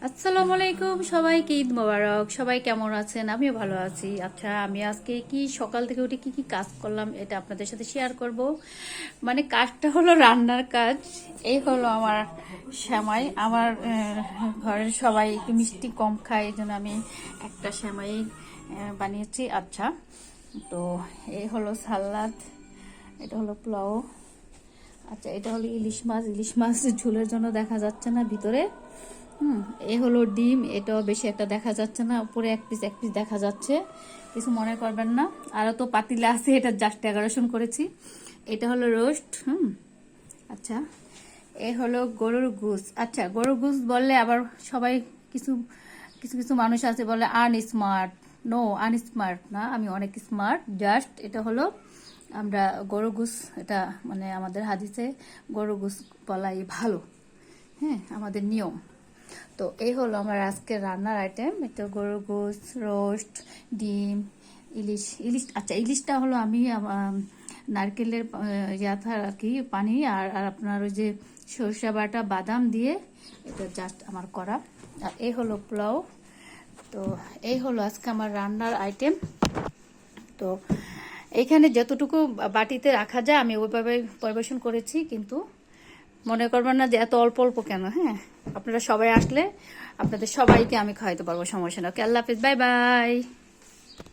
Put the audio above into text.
আসসালামু আলাইকুম, সবাইকে ঈদ মোবারক। সবাই কেমন আছেন? আমিও ভালো আছি। আচ্ছা, আমি আজকে সকাল থেকে উঠে কি কাজ করলাম এটা আপনাদের সাথে শেয়ার করব। মানে কাজটা হলো রান্নার কাজ। এই হলো আমার সেমাই। আমার ঘরের সবাই একটু মিষ্টি কম খায়, এই জন্য আমি একটা সেমাই বানিয়েছি। আচ্ছা, তো এই হলো সালাদ, এটা হলো পোলাও। আচ্ছা, এটা হলো ইলিশ মাছ। ইলিশ মাছ ঝোলের জন্য দেখা যাচ্ছে না ভিতরে। এ হলো ডিম, এটাও বেশি একটা দেখা যাচ্ছে না, উপরে এক পিস দেখা যাচ্ছে, কিছু মনে করবেন না। আরও তো পাতিলা আছে, এটা জাস্ট ডেকোরেশন করেছি। এটা হলো রোস্ট। আচ্ছা, এ হলো গরুর গোস। আচ্ছা, গরুর গোস বললে আবার সবাই কিছু কিছু কিছু মানুষ আছে বলে আনস্মার্ট। নো, আনস্মার্ট না, আমি অনেক স্মার্ট। জাস্ট এটা হলো আমরা গরু গোস, এটা মানে আমাদের হাদিসে গরু গোস বলাই ভালো। হ্যাঁ, আমাদের নিয়ম। তো এই হলো আমার আজকের রান্নার আইটেম। এটা গরুর গোস, রোস্ট, ডিম, ইলিশ। আচ্ছা, ইলিশটা হলো আমি নারকেলের ইয়াথা আর কি পানি আর আর আপনার ওই যে সরষে বাটা বাদাম দিয়ে এটা জাস্ট আমার করা। আর এই হলো পোলাও। তো এই হলো আজকে আমার রান্নার আইটেম। তো এইখানে যতটুকু বাটিতে রাখা যায় আমি ওইভাবে পরিবেশন করেছি, কিন্তু মনে করবেন না যে এত অল্প অল্প কেন। হ্যাঁ, আপনারা সবাই আসলে আপনাদের সবাইকে আমি খাওয়াইতে পারবো, সমস্যা না। ওকে, আল্লাহ হাফিজ, বাই বাই।